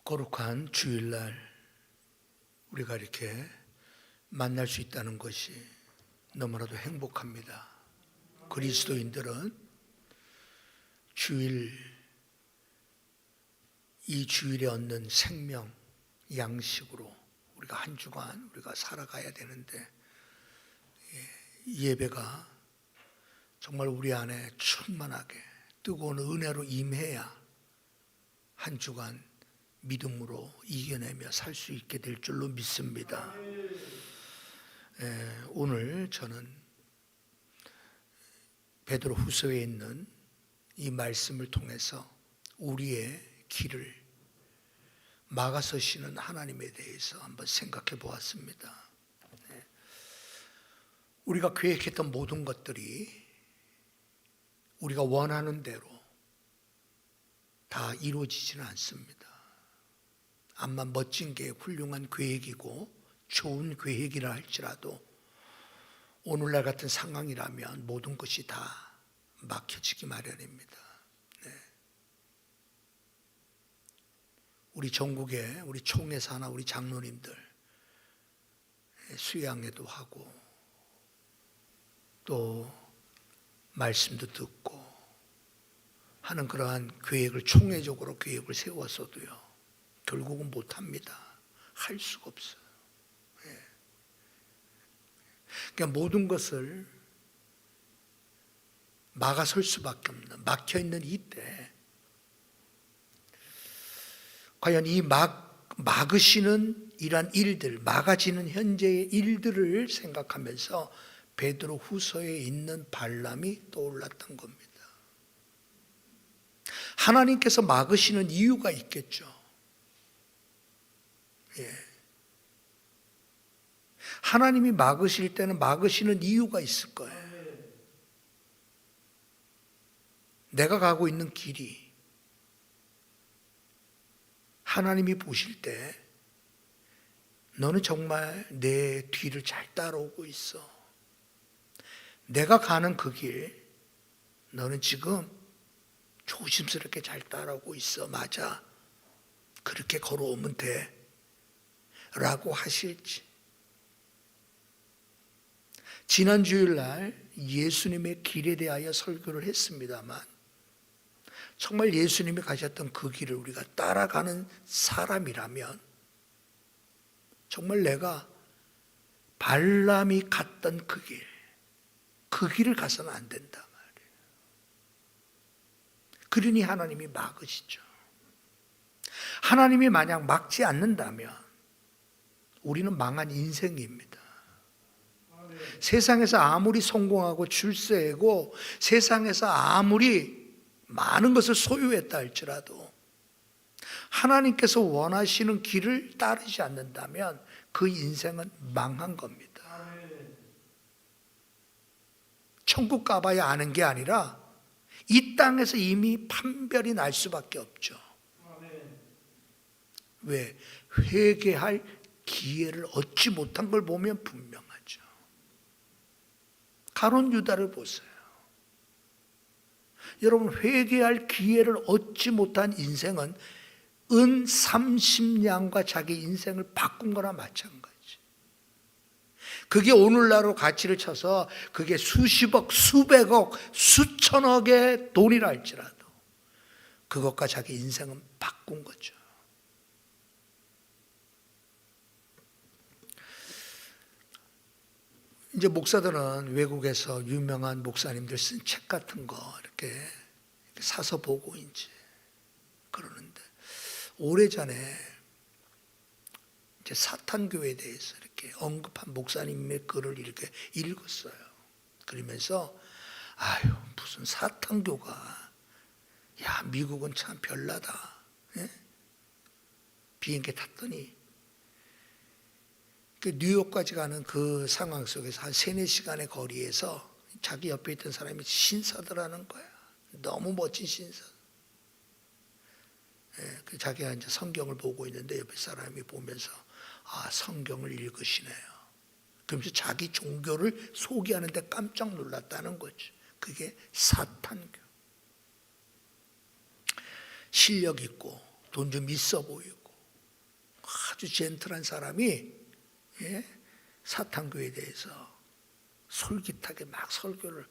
거룩한 주일날 우리가 이렇게 만날 수 있다는 것이 너무나도 행복합니다. 그리스도인들은 이 주일에 얻는 생명, 양식으로 우리가 한 주간 우리가 살아가야 되는데, 이 예배가 정말 우리 안에 충만하게 뜨거운 은혜로 임해야 한 주간 믿음으로 이겨내며 살 수 있게 될 줄로 믿습니다. 오늘 저는 베드로 후서에 있는 이 말씀을 통해서 우리의 길을 막아서시는 하나님에 대해서 한번 생각해 보았습니다. 우리가 계획했던 모든 것들이 우리가 원하는 대로 다 이루어지지는 않습니다. 암만 멋진 계획, 훌륭한 계획이고 좋은 계획이라 할지라도 오늘날 같은 상황이라면 모든 것이 다 막혀지기 마련입니다. 우리 전국에 우리 총회사나 우리 장로님들 수양회도 하고 또 말씀도 듣고 하는 그러한 계획을 총회적으로 계획을 세웠어도요, 결국은 못합니다. 할 수가 없어요. 그러니까 모든 것을 막아설 수밖에 없는, 막혀있는 이때 과연 이 막으시는 이러한 일들, 막아지는 현재의 일들을 생각하면서 베드로 후서에 있는 발람이 떠올랐던 겁니다. 하나님께서 막으시는 이유가 있겠죠. 하나님이 막으실 때는 막으시는 이유가 있을 거예요. 내가 가고 있는 길이 하나님이 보실 때 너는 정말 내 뒤를 잘 따라오고 있어. 내가 가는 그 길 너는 지금 조심스럽게 잘 따라오고 있어. 맞아. 그렇게 걸어오면 돼. 라고 하실지. 지난 주일날 예수님의 길에 대하여 설교를 했습니다만, 정말 예수님이 가셨던 그 길을 우리가 따라가는 사람이라면 정말 내가 발람이 갔던 그 길을 가서는 안 된다 말이에요. 그러니 하나님이 막으시죠. 하나님이 만약 막지 않는다면 우리는 망한 인생입니다. 세상에서 아무리 성공하고 출세하고 세상에서 아무리 많은 것을 소유했다 할지라도 하나님께서 원하시는 길을 따르지 않는다면 그 인생은 망한 겁니다. 천국 가봐야 아는 게 아니라 이 땅에서 이미 판별이 날 수밖에 없죠. 왜? 회개할 기회를 얻지 못한 걸 보면 분명하죠. 가룟 유다를 보세요. 여러분, 회개할 기회를 얻지 못한 인생은 은 30냥과 자기 인생을 바꾼 거나 마찬가지. 그게 오늘날로 가치를 쳐서 그게 수십억, 수백억, 수천억의 돈이라 할지라도 그것과 자기 인생은 바꾼 거죠. 이제 목사들은 외국에서 유명한 목사님들 쓴 책 같은 거 이렇게 사서 보고 이제 그러는데, 오래전에 이제 사탄교회에 대해서 이렇게 언급한 목사님의 글을 이렇게 읽었어요. 그러면서 무슨 사탄교가, 야, 미국은 참 별나다. 비행기 탔더니 뉴욕까지 가는 그 상황 속에서 한 3-4시간의 거리에서 자기 옆에 있던 사람이 신사더라는 거야. 너무 멋진 신사. 자기가 이제 성경을 보고 있는데 옆에 사람이 보면서 성경을 읽으시네요. 그러면서 자기 종교를 소개하는데 깜짝 놀랐다는 거죠. 그게 사탄교. 실력 있고 돈 좀 있어 보이고 아주 젠틀한 사람이 사탄교에 대해서 솔깃하게 막 설교를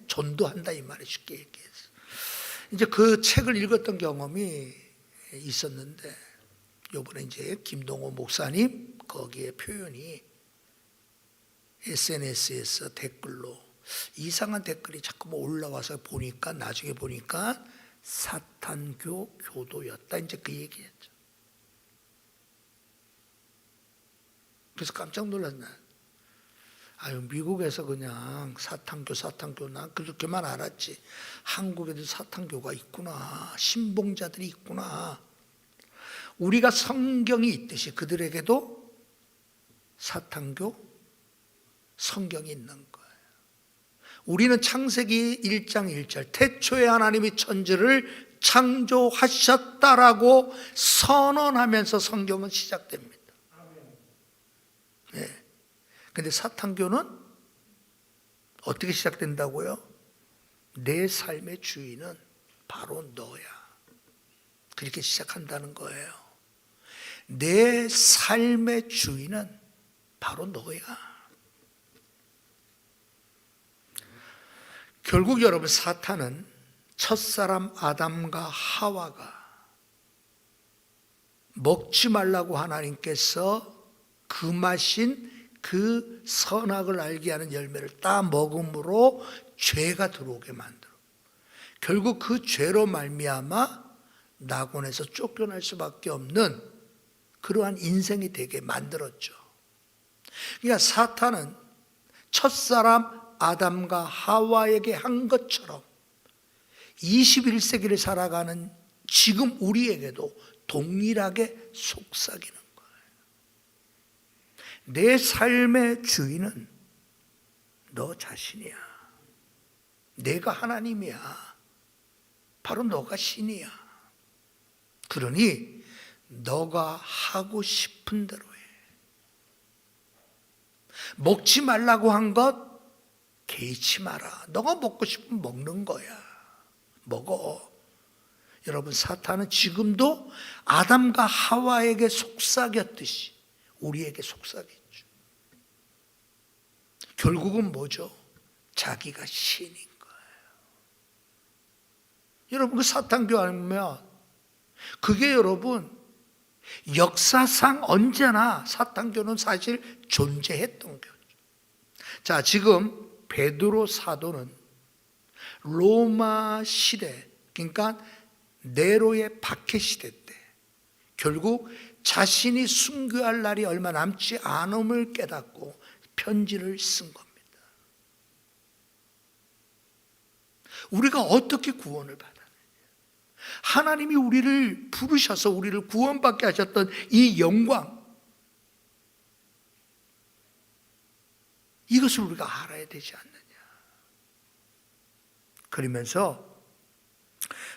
전도한다 이 말이 쉽게 얘기해서 이제 그 책을 읽었던 경험이 있었는데 요번에 이제 김동호 목사님 거기에 표현이 SNS에서 댓글로 이상한 댓글이 자꾸 올라와서 보니까 나중에 보니까 사탄교 교도였다 이제 그 얘기였죠. 그래서 깜짝 놀랐네. 아유 미국에서 그냥 사탄교 난 그렇게만 알았지. 한국에도 사탄교가 있구나. 신봉자들이 있구나. 우리가 성경이 있듯이 그들에게도 사탄교 성경이 있는 거예요. 우리는 창세기 1장 1절 태초에 하나님이 천지를 창조하셨다라고 선언하면서 성경은 시작됩니다. 네. 근데 사탄교는 어떻게 시작된다고요? 내 삶의 주인은 바로 너야. 그렇게 시작한다는 거예요. 내 삶의 주인은 바로 너야. 결국 여러분 사탄은 첫사람 아담과 하와가 먹지 말라고 하나님께서 금하신 그 선악을 알게 하는 열매를 따 먹음으로 죄가 들어오게 만들어. 결국 그 죄로 말미암아 낙원에서 쫓겨날 수밖에 없는 그러한 인생이 되게 만들었죠. 그러니까 사탄은 첫사람 아담과 하와에게 한 것처럼 21세기를 살아가는 지금 우리에게도 동일하게 속삭이는 거예요. 내 삶의 주인은 너 자신이야. 내가 하나님이야. 바로 너가 신이야. 그러니 너가 하고 싶은 대로 해. 먹지 말라고 한 것 개의치 마라. 너가 먹고 싶으면 먹는 거야. 먹어. 여러분 사탄은 지금도 아담과 하와에게 속삭였듯이 우리에게 속삭였죠. 결국은 뭐죠? 자기가 신인 거예요. 여러분 그 사탄교 알면 그게 여러분 역사상 언제나 사탄교는 사실 존재했던 교죠. 자, 지금 베드로 사도는 로마 시대, 그러니까 네로의 박해 시대 때 결국 자신이 순교할 날이 얼마 남지 않음을 깨닫고 편지를 쓴 겁니다. 우리가 어떻게 구원을 받았느냐? 하나님이 우리를 부르셔서 우리를 구원받게 하셨던 이 영광, 이것을 우리가 알아야 되지 않느냐. 그러면서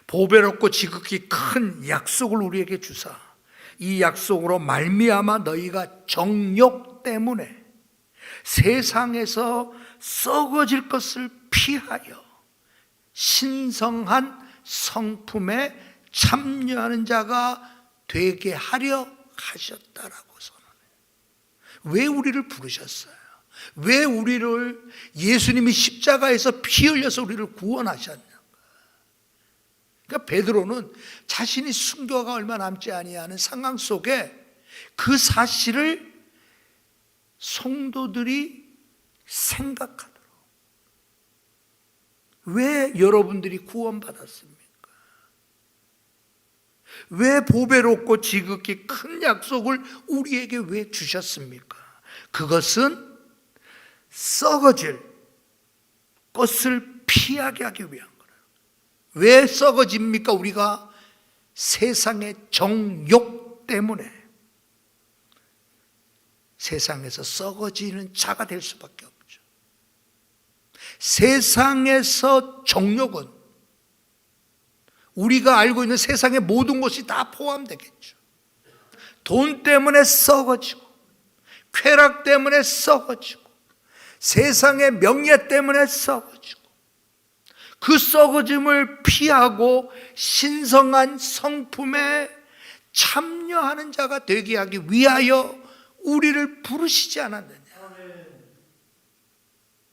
보배롭고 지극히 큰 약속을 우리에게 주사 이 약속으로 말미암아 너희가 정욕 때문에 세상에서 썩어질 것을 피하여 신성한 성품에 참여하는 자가 되게 하려 하셨다라고 선언해요. 왜 우리를 부르셨어요? 왜 우리를 예수님이 십자가에서 피 흘려서 우리를 구원하셨냐? 그러니까 베드로는 자신이 순교가 얼마 남지 아니하는 상황 속에 그 사실을 성도들이 생각하도록. 왜 여러분들이 구원받았습니까? 왜 보배롭고 지극히 큰 약속을 우리에게 왜 주셨습니까? 그것은 썩어질 것을 피하게 하기 위한 거예요. 왜 썩어집니까? 우리가 세상의 정욕 때문에 세상에서 썩어지는 자가 될 수밖에 없죠. 세상에서 정욕은 우리가 알고 있는 세상의 모든 것이 다 포함되겠죠. 돈 때문에 썩어지고, 쾌락 때문에 썩어지고, 세상의 명예 때문에 썩어지고, 그 썩어짐을 피하고 신성한 성품에 참여하는 자가 되게 하기 위하여 우리를 부르시지 않았느냐.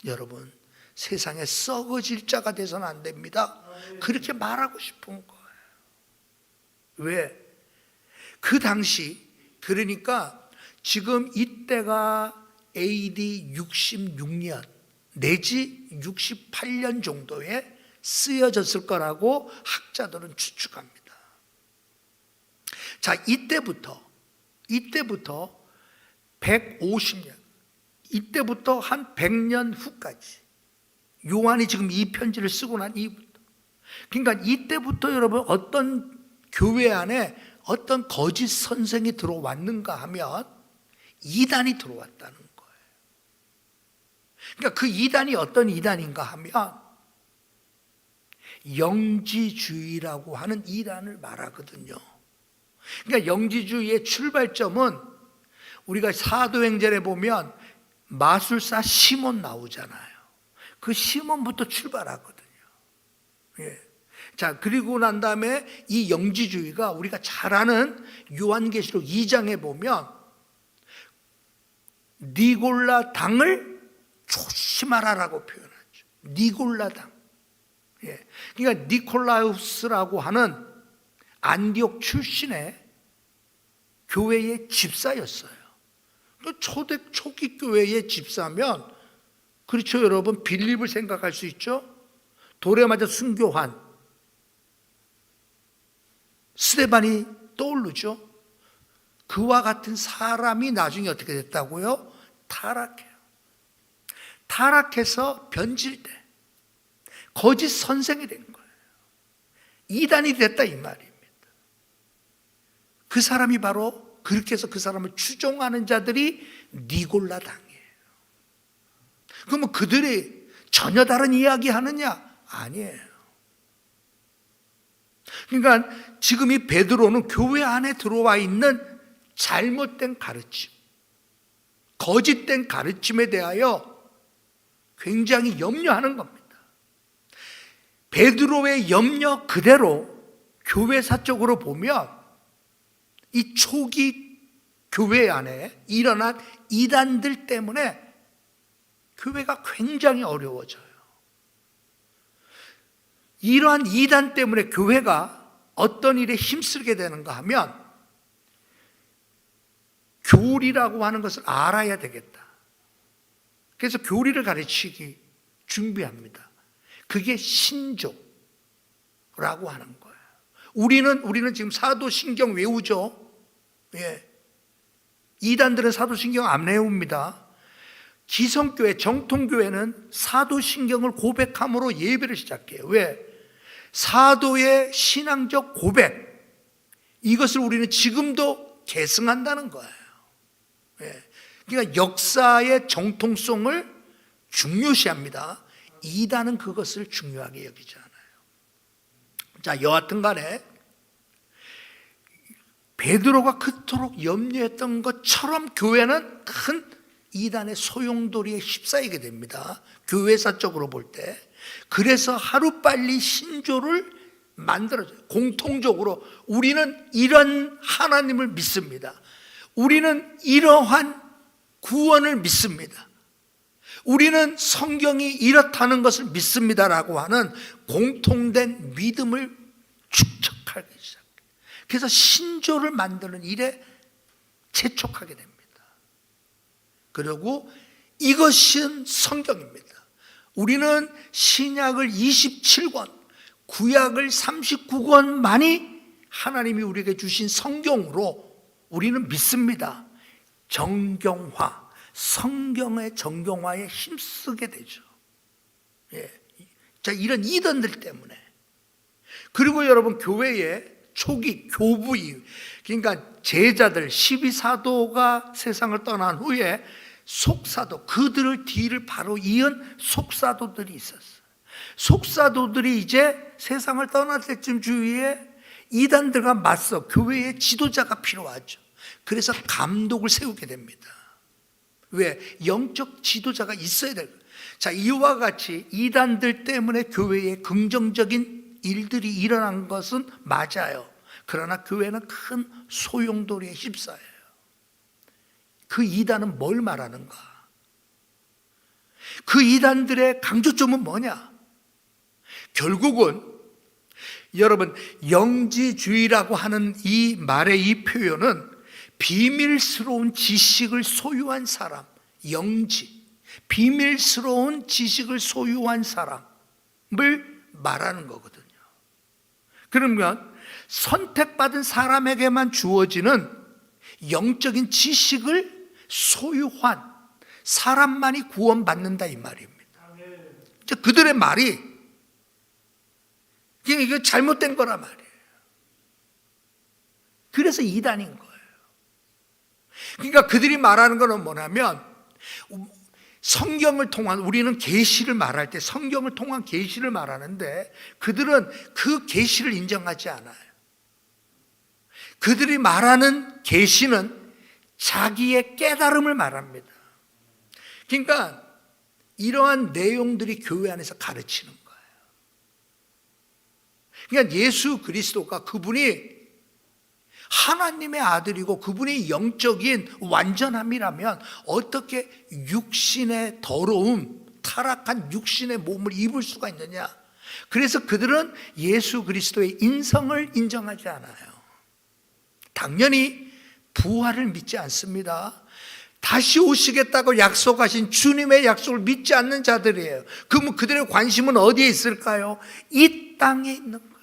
여러분, 세상에 썩어질 자가 돼서는 안 됩니다. 그렇게 말하고 싶은 거예요. 왜? 그 당시, 그러니까 지금 이때가 AD 66년 내지 68년 정도에 쓰여졌을 거라고 학자들은 추측합니다. 자, 이때부터 150년, 이때부터 한 100년 후까지, 요한이 지금 이 편지를 쓰고 난 이후부터, 그러니까 이때부터 여러분 어떤 교회 안에 어떤 거짓 선생이 들어왔는가 하면 이단이 들어왔다는 거예요. 그러니까 그 이단이 어떤 이단인가 하면 영지주의라고 하는 이단을 말하거든요. 그러니까 영지주의의 출발점은 우리가 사도행전에 보면 마술사 시몬 나오잖아요. 그 시몬부터 출발하거든요. 예. 자, 그리고 난 다음에 이 영지주의가 우리가 잘 아는 요한계시록 2장에 보면 니골라 당을 조심하라라고 표현하죠. 니골라 당. 예. 그러니까 니콜라우스라고 하는 안디옥 출신의 교회의 집사였어요. 초기 교회의 집사면, 그렇죠 여러분, 빌립을 생각할 수 있죠. 돌에 맞아 순교한 스데반이 떠오르죠. 그와 같은 사람이 나중에 어떻게 됐다고요? 타락해요. 타락해서 변질돼 거짓 선생이 된 거예요. 이단이 됐다 이 말입니다. 그 사람이 바로, 그렇게 해서 그 사람을 추종하는 자들이 니골라 당이에요. 그러면 그들이 전혀 다른 이야기 하느냐? 아니에요. 그러니까 지금 이 베드로는 교회 안에 들어와 있는 잘못된 가르침, 거짓된 가르침에 대하여 굉장히 염려하는 겁니다. 베드로의 염려 그대로 교회사적으로 보면 이 초기 교회 안에 일어난 이단들 때문에 교회가 굉장히 어려워져요. 이러한 이단 때문에 교회가 어떤 일에 힘쓰게 되는가 하면 교리라고 하는 것을 알아야 되겠다. 그래서 교리를 가르치기 준비합니다. 그게 신조라고 하는 거예요. 우리는 지금 사도신경 외우죠. 예. 이단들은 사도신경 안 외웁니다. 기성교회, 정통교회는 사도신경을 고백함으로 예배를 시작해요. 왜? 사도의 신앙적 고백, 이것을 우리는 지금도 계승한다는 거예요. 예. 그러니까 역사의 정통성을 중요시합니다. 이단은 그것을 중요하게 여기지 않아요. 자, 여하튼 간에 베드로가 그토록 염려했던 것처럼 교회는 큰 이단의 소용돌이에 휩싸이게 됩니다. 교회사적으로 볼 때. 그래서 하루빨리 신조를 만들어줘요. 공통적으로 우리는 이런 하나님을 믿습니다. 우리는 이러한 구원을 믿습니다. 우리는 성경이 이렇다는 것을 믿습니다라고 하는 공통된 믿음을 축적하기 시작해요. 그래서 신조를 만드는 일에 재촉하게 됩니다. 그리고 이것은 성경입니다. 우리는 신약을 27권, 구약을 39권만이 하나님이 우리에게 주신 성경으로 우리는 믿습니다. 정경화, 성경의 정경화에 힘쓰게 되죠. 예. 자, 이런 이단들 때문에. 그리고 여러분, 교회의 초기 교부이, 그러니까 제자들 12사도가 세상을 떠난 후에 속사도, 그들을 뒤를 바로 이은 속사도들이 있었어요. 속사도들이 이제 세상을 떠날 때쯤 주위에 이단들과 맞서 교회의 지도자가 필요하죠. 그래서 감독을 세우게 됩니다. 왜? 영적 지도자가 있어야 돼요. 자, 이와 같이 이단들 때문에 교회에 긍정적인 일들이 일어난 것은 맞아요. 그러나 교회는 큰 소용돌이에 휩싸여요. 그 이단은 뭘 말하는가? 그 이단들의 강조점은 뭐냐? 결국은 여러분, 영지주의라고 하는 이 말의 이 표현은 비밀스러운 지식을 소유한 사람, 영지, 비밀스러운 지식을 소유한 사람을 말하는 거거든요. 그러면 선택받은 사람에게만 주어지는 영적인 지식을 소유한 사람만이 구원받는다 이 말입니다. 그들의 말이 이게 잘못된 거란 말이에요. 그래서 이단인 거예요. 그러니까 그들이 말하는 거는 뭐냐면, 성경을 통한, 우리는 계시를 말할 때 성경을 통한 계시를 말하는데 그들은 그 계시를 인정하지 않아요. 그들이 말하는 계시는 자기의 깨달음을 말합니다. 그러니까 이러한 내용들이 교회 안에서 가르치는 거예요. 그러니까 예수 그리스도가, 그분이 하나님의 아들이고 그분이 영적인 완전함이라면 어떻게 육신의 더러움, 타락한 육신의 몸을 입을 수가 있느냐? 그래서 그들은 예수 그리스도의 인성을 인정하지 않아요. 당연히 부활을 믿지 않습니다. 다시 오시겠다고 약속하신 주님의 약속을 믿지 않는 자들이에요. 그러면 그들의 관심은 어디에 있을까요? 이 땅에 있는 거예요.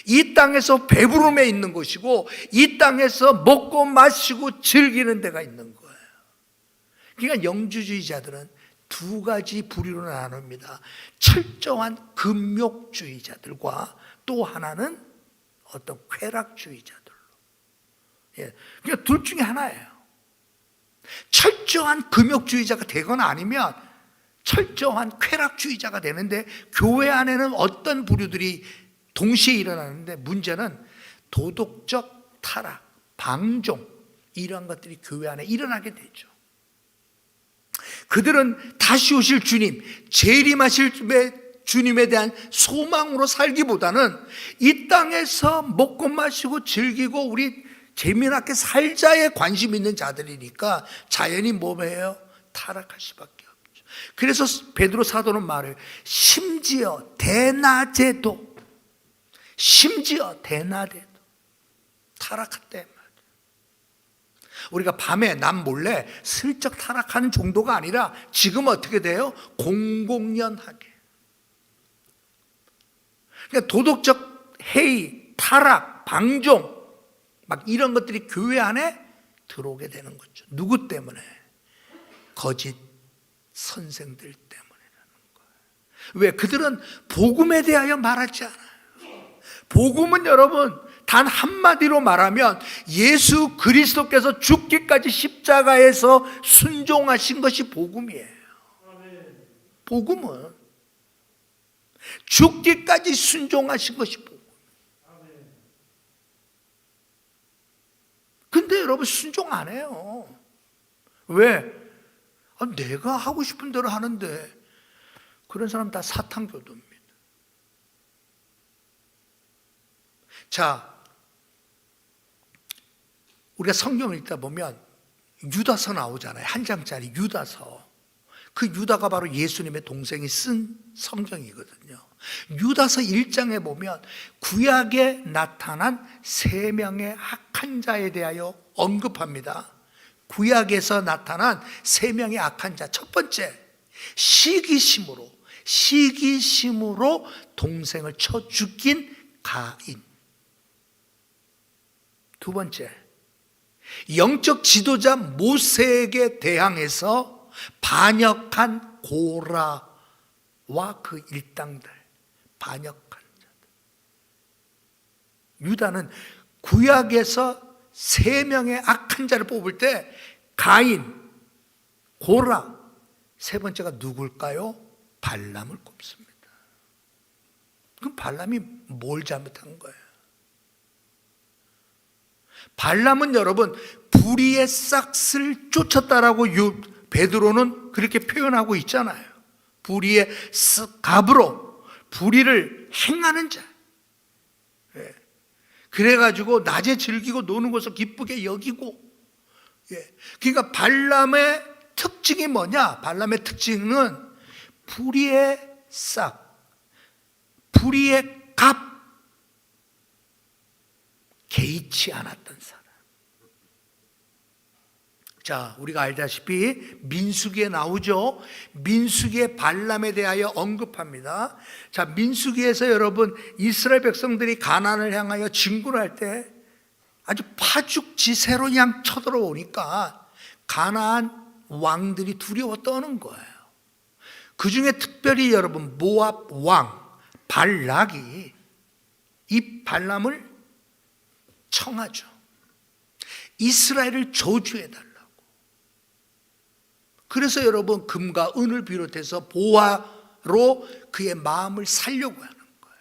이 땅에서 배부름에 있는 것이고 이 땅에서 먹고 마시고 즐기는 데가 있는 거예요. 그러니까 영주주의자들은 두 가지 부류로 나눕니다. 철저한 금욕주의자들과 또 하나는 어떤 쾌락주의자들로. 그러니까 둘 중에 하나예요. 철저한 금욕주의자가 되거나 아니면 철저한 쾌락주의자가 되는데, 교회 안에는 어떤 부류들이 동시에 일어나는데 문제는 도덕적 타락, 방종, 이런 것들이 교회 안에 일어나게 되죠. 그들은 다시 오실 주님, 재림하실 주님에 대한 소망으로 살기보다는 이 땅에서 먹고 마시고 즐기고 우리 재미나게 살자에 관심 있는 자들이니까 자연히 뭐예요? 타락할 수밖에 없죠. 그래서 베드로 사도는 말해요. 심지어 대낮에도 타락했대 말이에요. 우리가 밤에 남 몰래 슬쩍 타락하는 정도가 아니라 지금 어떻게 돼요? 공공연하게. 그러니까 도덕적 해이, 타락, 방종 막 이런 것들이 교회 안에 들어오게 되는 거죠. 누구 때문에? 거짓 선생들 때문이라는 거예요. 왜? 그들은 복음에 대하여 말하지 않아요. 복음은 여러분 단 한마디로 말하면 예수 그리스도께서 죽기까지 십자가에서 순종하신 것이 복음이에요. 복음은 죽기까지 순종하신 것이 복음. 근데 여러분 순종 안 해요. 왜? 내가 하고 싶은 대로 하는데. 그런 사람 다 사탄교도입니다. 자, 우리가 성경을 읽다 보면 유다서 나오잖아요. 한 장짜리 유다서. 그 유다가 바로 예수님의 동생이 쓴 성경이거든요. 유다서 1장에 보면 구약에 나타난 3명의 악한 자에 대하여 언급합니다. 구약에서 나타난 3명의 악한 자. 첫 번째, 시기심으로 동생을 쳐 죽인 가인. 두 번째, 영적 지도자 모세에게 대항해서 반역한 고라와 그 일당들, 반역한 자들. 유다는 구약에서 3명의 악한 자를 뽑을 때 가인, 고라, 세 번째가 누굴까요? 발람을 꼽습니다. 그럼 발람이 뭘 잘못한 거예요? 발람은 여러분 불의의 싹을 쫓았다라고 베드로는 그렇게 표현하고 있잖아요. 불의의 갑으로 불의를 행하는 자. 그래가지고 낮에 즐기고 노는 것을 기쁘게 여기고. 그러니까 발람의 특징이 뭐냐? 발람의 특징은 불의의 싹, 불의의 갑, 개의치 않았던 사람. 자, 우리가 알다시피 민수기에 나오죠. 민수기에 발람에 대하여 언급합니다. 자, 민수기에서 여러분 이스라엘 백성들이 가나안을 향하여 진군을 할 때 아주 파죽지세로 그냥 쳐들어오니까 가나안 왕들이 두려워 떠는 거예요. 그 중에 특별히 여러분 모압 왕 발락이 이 발람을 청하죠. 이스라엘을 저주해달라고. 그래서 여러분 금과 은을 비롯해서 보화로 그의 마음을 살려고 하는 거예요.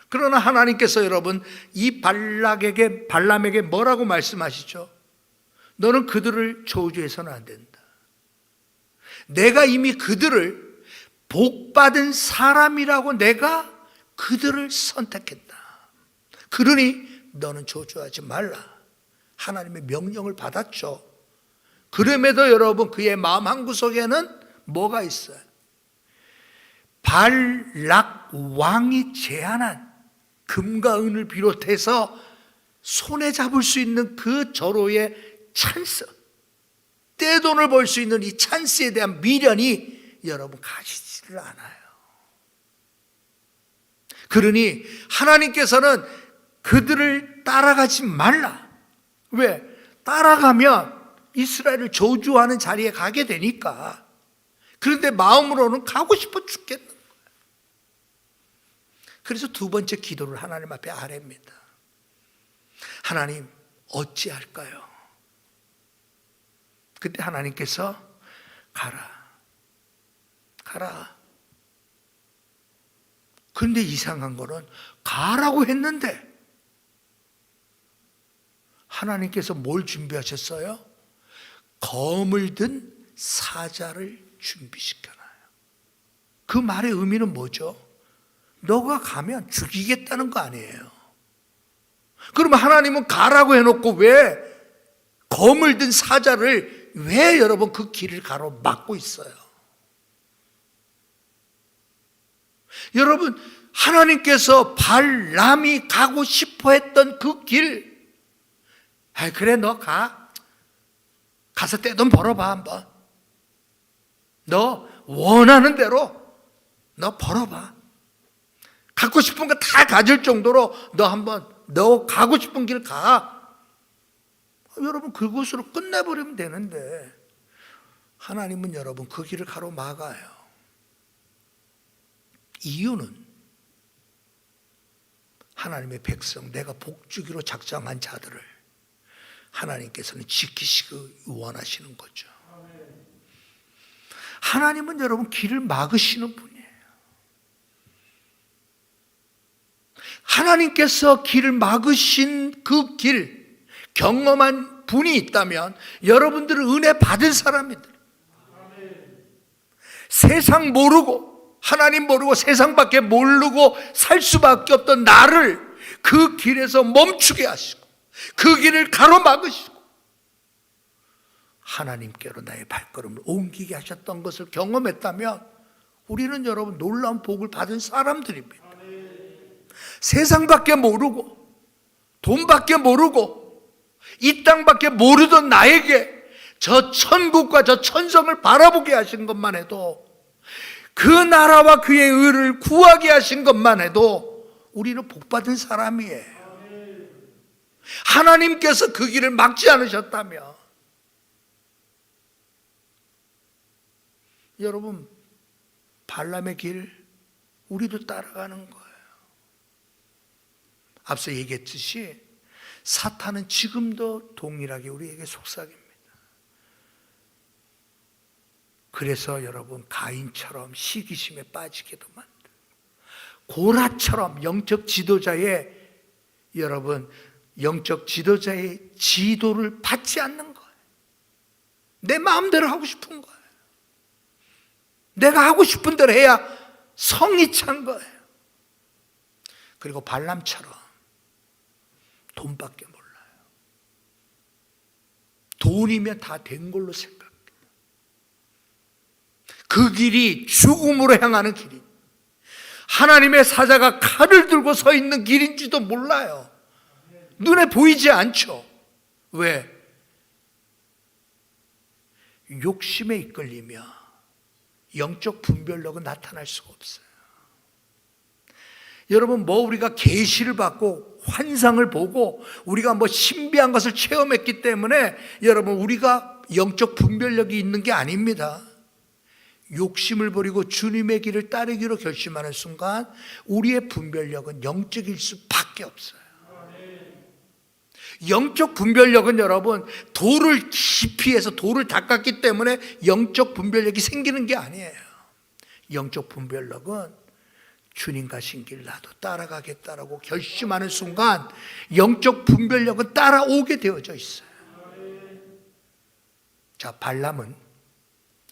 그러나 하나님께서 여러분 이 발람에게 뭐라고 말씀하시죠? 너는 그들을 저주해서는 안 된다. 내가 이미 그들을 복받은 사람이라고 내가 그들을 선택했다. 그러니 너는 저주하지 말라. 하나님의 명령을 받았죠. 그럼에도 여러분 그의 마음 한구석에는 뭐가 있어요? 발락 왕이 제안한 금과 은을 비롯해서 손에 잡을 수 있는 그 절호의 찬스, 떼돈을 벌 수 있는 이 찬스에 대한 미련이 여러분 가시지를 않아요. 그러니 하나님께서는 그들을 따라가지 말라. 왜? 따라가면 이스라엘을 저주하는 자리에 가게 되니까. 그런데 마음으로는 가고 싶어 죽겠는 거예요. 그래서 두 번째 기도를 하나님 앞에 아뢰입니다. 하나님 어찌할까요? 그때 하나님께서 가라. 그런데 이상한 거는 가라고 했는데 하나님께서 뭘 준비하셨어요? 검을 든 사자를 준비시켜놔요. 그 말의 의미는 뭐죠? 너가 가면 죽이겠다는 거 아니에요. 그러면 하나님은 가라고 해놓고 왜 검을 든 사자를 왜 여러분 그 길을 가로막고 있어요? 여러분 하나님께서 발람이 가고 싶어 했던 그 길, 그래 너 가서 떼돈 벌어봐 한번. 너 원하는 대로 너 벌어봐. 갖고 싶은 거 다 가질 정도로 너 가고 싶은 길 가. 여러분 그곳으로 끝내버리면 되는데 하나님은 여러분 그 길을 가로막아요. 이유는 하나님의 백성, 내가 복주기로 작정한 자들을 하나님께서는 지키시기 원하시는 거죠. 하나님은 여러분 길을 막으시는 분이에요. 하나님께서 길을 막으신 그 길 경험한 분이 있다면 여러분들은 은혜 받은 사람이들. 세상 모르고 하나님 모르고 세상밖에 모르고 살 수밖에 없던 나를 그 길에서 멈추게 하시고 그 길을 가로막으시고 하나님께로 나의 발걸음을 옮기게 하셨던 것을 경험했다면 우리는 여러분 놀라운 복을 받은 사람들입니다. 세상밖에 모르고 돈밖에 모르고 이 땅밖에 모르던 나에게 저 천국과 저 천성을 바라보게 하신 것만 해도, 그 나라와 그의 의를 구하게 하신 것만 해도 우리는 복받은 사람이에요. 하나님께서 그 길을 막지 않으셨다면 여러분 발람의 길 우리도 따라가는 거예요. 앞서 얘기했듯이 사탄은 지금도 동일하게 우리에게 속삭입니다. 그래서 여러분 가인처럼 시기심에 빠지게도 만들고 고라처럼 영적 지도자의 지도를 받지 않는 거예요. 내 마음대로 하고 싶은 거예요. 내가 하고 싶은 대로 해야 성이 찬 거예요. 그리고 발람처럼 돈밖에 몰라요. 돈이면 다 된 걸로 생각해요. 그 길이 죽음으로 향하는 길이, 하나님의 사자가 칼을 들고 서 있는 길인지도 몰라요. 눈에 보이지 않죠. 왜? 욕심에 이끌리며 영적 분별력은 나타날 수가 없어요. 여러분, 우리가 계시를 받고 환상을 보고 우리가 신비한 것을 체험했기 때문에 여러분, 우리가 영적 분별력이 있는 게 아닙니다. 욕심을 버리고 주님의 길을 따르기로 결심하는 순간 우리의 분별력은 영적일 수밖에 없어요. 영적 분별력은 여러분, 돌을 깊이 해서 돌을 닦았기 때문에 영적 분별력이 생기는 게 아니에요. 영적 분별력은 주님 가신 길 나도 따라가겠다라고 결심하는 순간 영적 분별력은 따라오게 되어져 있어요. 자, 발람은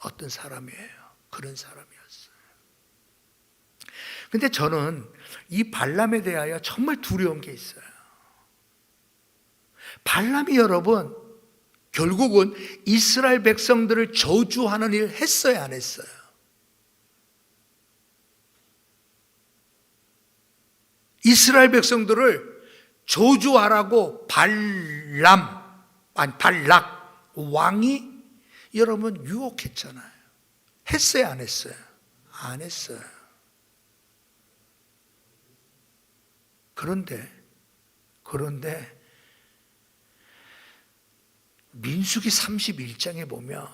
어떤 사람이에요? 그런 사람이었어요. 근데 저는 이 발람에 대하여 정말 두려운 게 있어요. 발람이 여러분, 결국은 이스라엘 백성들을 저주하는 일을 했어요, 안 했어요? 이스라엘 백성들을 저주하라고 발락 왕이 여러분 유혹했잖아요. 했어요, 안 했어요? 안 했어요. 그런데 민수기 31장에 보면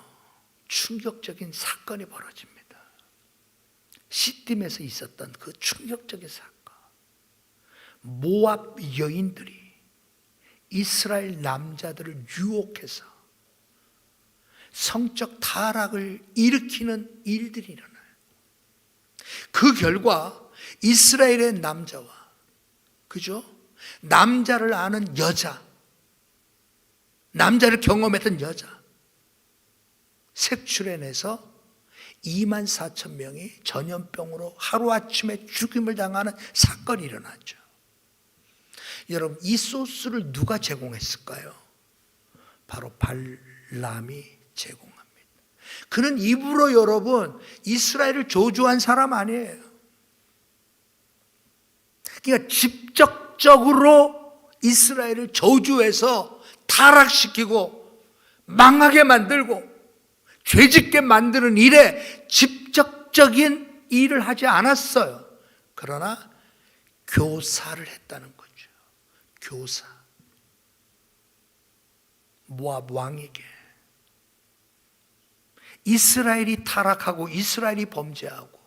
충격적인 사건이 벌어집니다. 시딤에서 있었던 그 충격적인 사건. 모압 여인들이 이스라엘 남자들을 유혹해서 성적 타락을 일으키는 일들이 일어나요. 그 결과 이스라엘의 남자와, 그죠? 남자를 아는 여자, 남자를 경험했던 여자, 색출해내서 24,000명이 전염병으로 하루아침에 죽임을 당하는 사건이 일어났죠. 여러분, 이 소스를 누가 제공했을까요? 바로 발람이 제공합니다. 그는 입으로 여러분 이스라엘을 저주한 사람 아니에요. 그러니까 직접적으로 이스라엘을 저주해서 타락시키고 망하게 만들고 죄짓게 만드는 일에 직접적인 일을 하지 않았어요. 그러나 교사를 했다는 거죠. 교사. 모압 왕에게 이스라엘이 타락하고 이스라엘이 범죄하고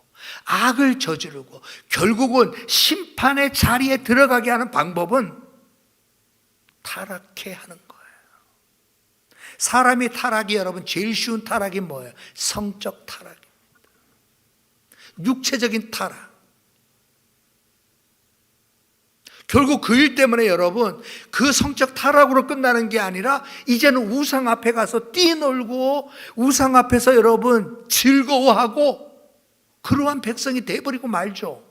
악을 저지르고 결국은 심판의 자리에 들어가게 하는 방법은 타락해 하는 거예요. 사람이 타락이 여러분 제일 쉬운 타락이 뭐예요? 성적 타락입니다. 육체적인 타락. 결국 그 일 때문에 여러분 그 성적 타락으로 끝나는 게 아니라 이제는 우상 앞에 가서 뛰놀고 우상 앞에서 여러분 즐거워하고 그러한 백성이 돼버리고 말죠.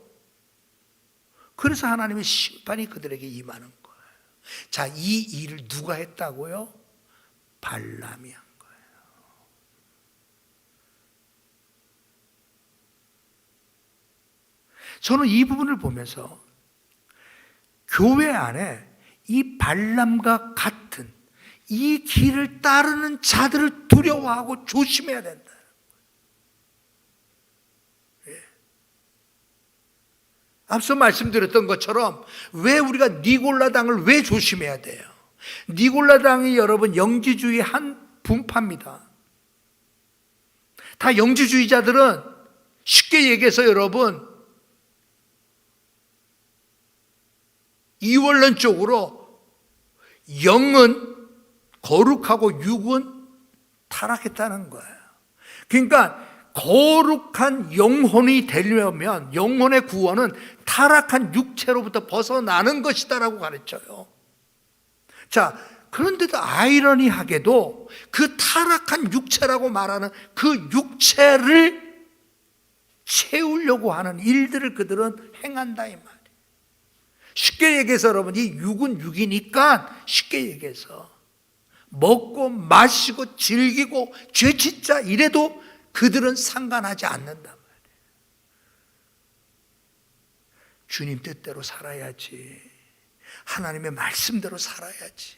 그래서 하나님의 심판이 그들에게 임하는 거예요. 자, 이 일을 누가 했다고요? 발람이 한 거예요. 저는 이 부분을 보면서 교회 안에 이 발람과 같은 이 길을 따르는 자들을 두려워하고 조심해야 된다. 예. 앞서 말씀드렸던 것처럼 왜 우리가 니골라당을 왜 조심해야 돼요? 니골라당이 여러분 영지주의 한 분파입니다. 다 영지주의자들은 쉽게 얘기해서 여러분 이원론적으로 영은 거룩하고 육은 타락했다는 거예요. 그러니까 거룩한 영혼이 되려면 영혼의 구원은 타락한 육체로부터 벗어나는 것이다라고 가르쳐요. 자, 그런데도 아이러니하게도 그 타락한 육체라고 말하는 그 육체를 채우려고 하는 일들을 그들은 행한다 이 말이에요. 쉽게 얘기해서 여러분, 이 육은 육이니까 쉽게 얘기해서 먹고 마시고 즐기고 죄짓자 이래도 그들은 상관하지 않는단 말이에요. 주님 뜻대로 살아야지. 하나님의 말씀대로 살아야지.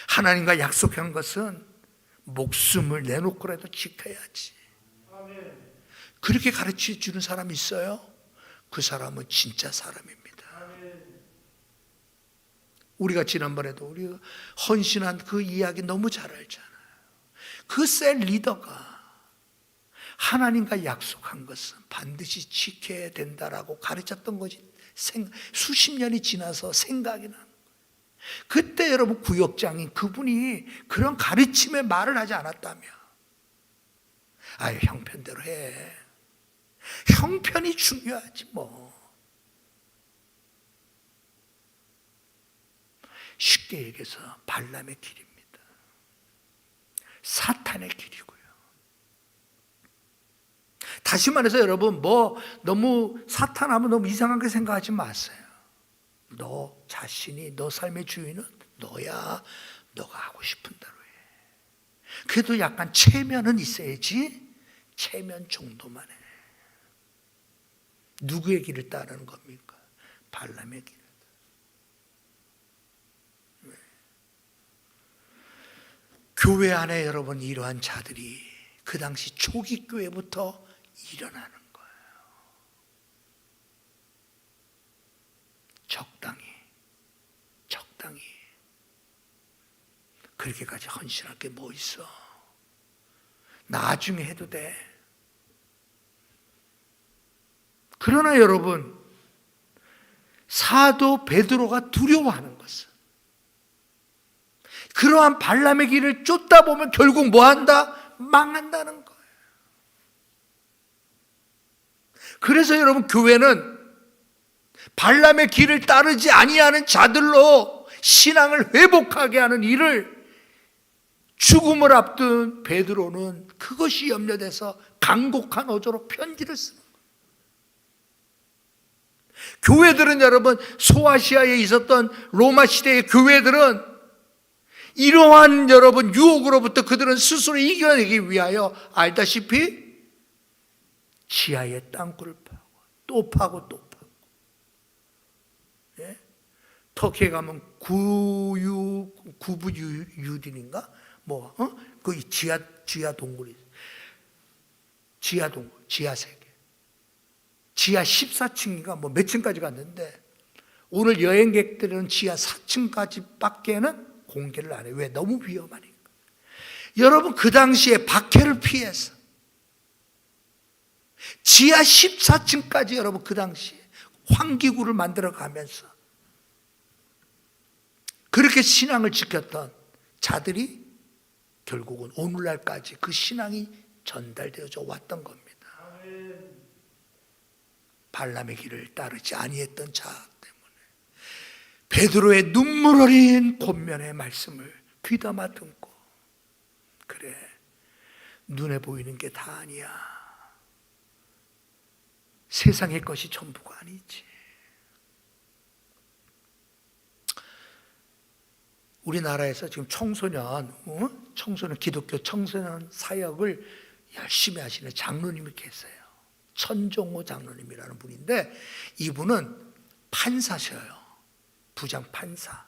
하나님과 약속한 것은 목숨을 내놓고라도 지켜야지. 그렇게 가르쳐 주는 사람이 있어요? 그 사람은 진짜 사람입니다. 우리가 지난번에도 우리 헌신한 그 이야기 너무 잘 알잖아요. 그 셀 리더가 하나님과 약속한 것은 반드시 지켜야 된다라고 가르쳤던 것이 수십 년이 지나서 생각이 나는 거예요. 그때 여러분 구역장인 그분이 그런 가르침의 말을 하지 않았다면, 아유 형편대로 해. 형편이 중요하지 뭐. 쉽게 얘기해서 발람의 길입니다. 사탄의 길이고요. 다시 말해서 여러분, 너무 사탄하면 너무 이상하게 생각하지 마세요. 너 자신이, 너 삶의 주인은 너야. 너가 하고 싶은 대로 해. 그래도 약간 체면은 있어야지. 체면 정도만 해. 누구의 길을 따르는 겁니까? 발람의 길. 교회 안에 여러분, 이러한 자들이 그 당시 초기 교회부터 일어나는 거예요. 적당히 그렇게까지 헌신할 게 뭐 있어? 나중에 해도 돼. 그러나 여러분, 사도 베드로가 두려워하는 것은, 그러한 발람의 길을 쫓다 보면 결국 뭐한다? 망한다는 거예요. 그래서 여러분, 교회는 발람의 길을 따르지 아니하는 자들로 신앙을 회복하게 하는 일을, 죽음을 앞둔 베드로는 그것이 염려돼서 간곡한 어조로 편지를 쓰는 거예요. 교회들은 여러분, 소아시아에 있었던 로마 시대의 교회들은 이러한 여러분 유혹으로부터 그들은 스스로 이겨내기 위하여 알다시피 지하에 땅굴을 파고 또 파고 또 파고, 예? 터키에 가면 구부유딘인가 그 지하 동굴이, 지하 세계, 지하 14층인가 몇 층까지 갔는데, 오늘 여행객들은 지하 4층까지밖에는 공개를 안 해요. 왜? 너무 위험하니까. 여러분, 그 당시에 박해를 피해서 지하 14층까지 여러분 그 당시에 환기구를 만들어 가면서 그렇게 신앙을 지켰던 자들이 결국은 오늘날까지 그 신앙이 전달되어져 왔던 겁니다. 발람의 길을 따르지 아니했던 자 때문에 베드로의 눈물 어린 권면의 말씀을 귀담아 듣고, 그래, 눈에 보이는 게 다 아니야. 세상의 것이 전부가 아니지. 우리나라에서 지금 청소년 기독교 청소년 사역을 열심히 하시는 장로님이 계세요. 천종호 장로님이라는 분인데, 이분은 판사셔요. 부장 판사,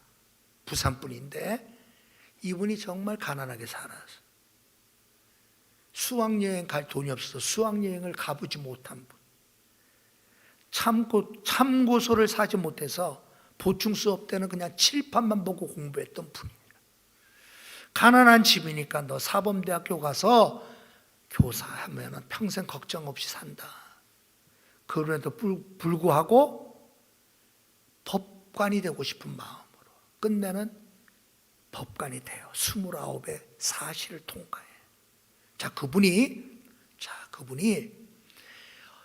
부산 분인데, 이분이 정말 가난하게 살아서 수학여행 갈 돈이 없어서 수학여행을 가보지 못한 분, 참고서를 사지 못해서 보충 수업 때는 그냥 칠판만 보고 공부했던 분입니다. 가난한 집이니까 너 사범대학교 가서 교사하면 평생 걱정 없이 산다. 그럼에도 불구하고 법관이 되고 싶은 마음으로 끝내는 법관이 돼요. 29의 사시를 통과해. 그분이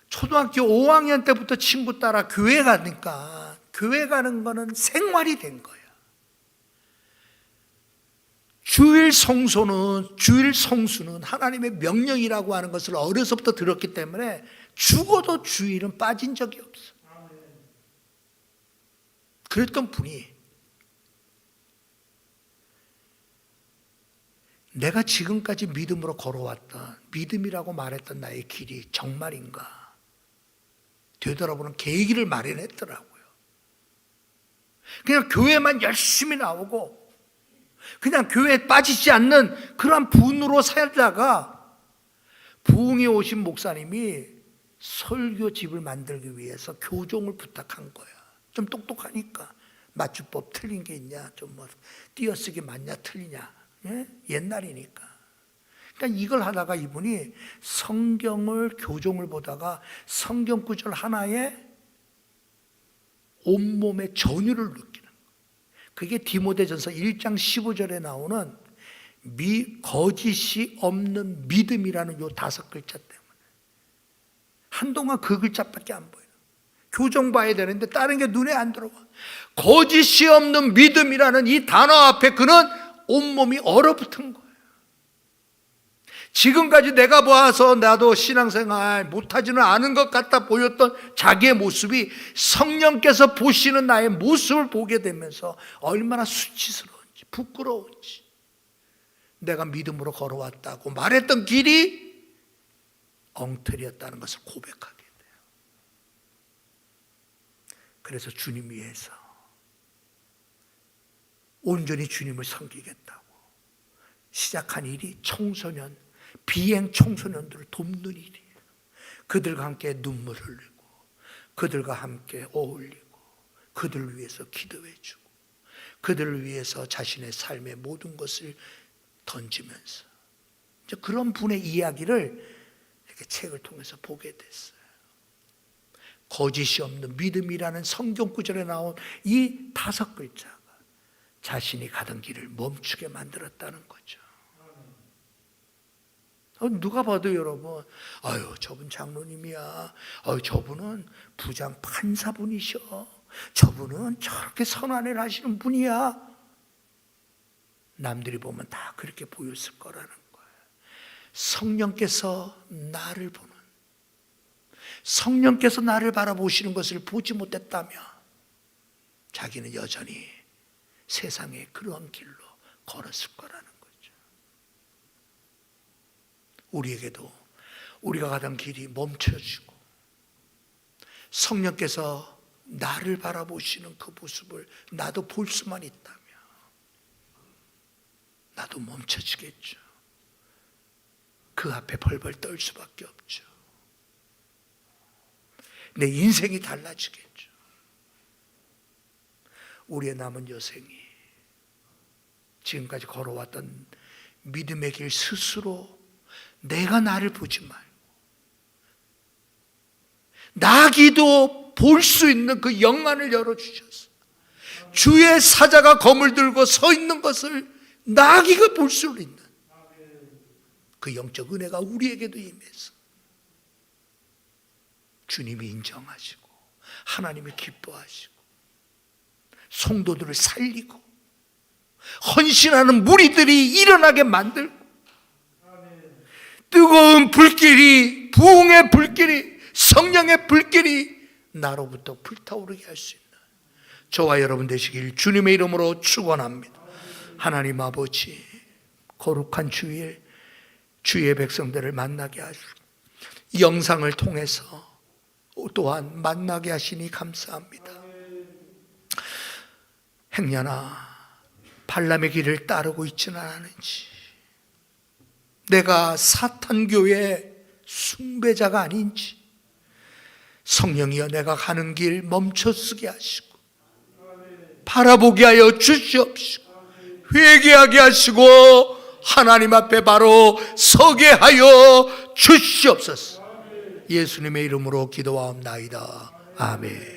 초등학교 5학년 때부터 친구 따라 교회 가니까, 교회 가는 거는 생활이 된 거예요. 주일 성수는 하나님의 명령이라고 하는 것을 어려서부터 들었기 때문에 죽어도 주일은 빠진 적이 없어. 그랬던 분이 내가 지금까지 믿음으로 걸어왔던, 믿음이라고 말했던 나의 길이 정말인가 되돌아보는 계기를 마련했더라고요. 그냥 교회만 열심히 나오고 그냥 교회에 빠지지 않는 그런 분으로 살다가 부흥에 오신 목사님이 설교집을 만들기 위해서 교종을 부탁한 거야. 좀 똑똑하니까 맞춤법 틀린 게 있냐, 좀 뭐 띄어쓰기 맞냐 틀리냐, 예? 옛날이니까. 그러니까 이걸 하다가 이분이 성경을 교종을 보다가 성경 구절 하나에 온몸의 전율을 느끼는 거예요. 그게 디모데전서 1장 15절에 나오는 거짓이 없는 믿음이라는 요 5글자 때문에 한동안 그 글자밖에 안 보여요. 교정 봐야 되는데 다른 게 눈에 안 들어와. 거짓이 없는 믿음이라는 이 단어 앞에 그는 온몸이 얼어붙은 거예요. 지금까지 내가 봐서 나도 신앙생활 못하지는 않은 것 같다 보였던 자기의 모습이 성령께서 보시는 나의 모습을 보게 되면서 얼마나 수치스러운지 부끄러운지, 내가 믿음으로 걸어왔다고 말했던 길이 엉터리였다는 것을 고백하게 돼요. 그래서 주님 위해서 온전히 주님을 섬기겠다고 시작한 일이 청소년, 비행 청소년들을 돕는 일이에요. 그들과 함께 눈물 흘리고 그들과 함께 어울리고 그들을 위해서 기도해주고 그들을 위해서 자신의 삶의 모든 것을 던지면서 이제 그런 분의 이야기를 이렇게 책을 통해서 보게 됐어요. 거짓이 없는 믿음이라는 성경 구절에 나온 이 5글자가 자신이 가던 길을 멈추게 만들었다는 거죠. 누가 봐도 여러분, 아유 저분 장로님이야, 아유 저분은 부장 판사분이셔, 저분은 저렇게 선한 일을 하시는 분이야, 남들이 보면 다 그렇게 보였을 거라는 거예요. 성령께서 나를 보는, 성령께서 나를 바라보시는 것을 보지 못했다면 자기는 여전히 세상의 그러한 길로 걸었을 거라는 거죠. 우리에게도 우리가 가던 길이 멈춰지고 성령께서 나를 바라보시는 그 모습을 나도 볼 수만 있다면 나도 멈춰지겠죠. 그 앞에 벌벌 떨 수밖에 없죠. 내 인생이 달라지겠죠. 우리의 남은 여생이 지금까지 걸어왔던 믿음의 길 스스로 내가 나를 보지 말고 나기도 볼 수 있는 그 영안을 열어주셔서 주의 사자가 검을 들고 서 있는 것을 나기가 볼 수 있는 그 영적 은혜가 우리에게도 임해서 주님이 인정하시고 하나님이 기뻐하시고 성도들을 살리고 헌신하는 무리들이 일어나게 만들고 뜨거운 불길이, 부흥의 불길이, 성령의 불길이 나로부터 불타오르게 할 수 있는 저와 여러분 되시길 주님의 이름으로 축원합니다. 하나님 아버지, 거룩한 주일 주의 백성들을 만나게 하시고 이 영상을 통해서 또한 만나게 하시니 감사합니다. 행여나 발람의 길을 따르고 있지는 않은지, 내가 사탄교회 숭배자가 아닌지 성령이여 내가 가는 길 멈춰서게 하시고 바라보게 하여 주시옵시고 회개하게 하시고 하나님 앞에 바로 서게 하여 주시옵소서. 예수님의 이름으로 기도하옵나이다. 아멘.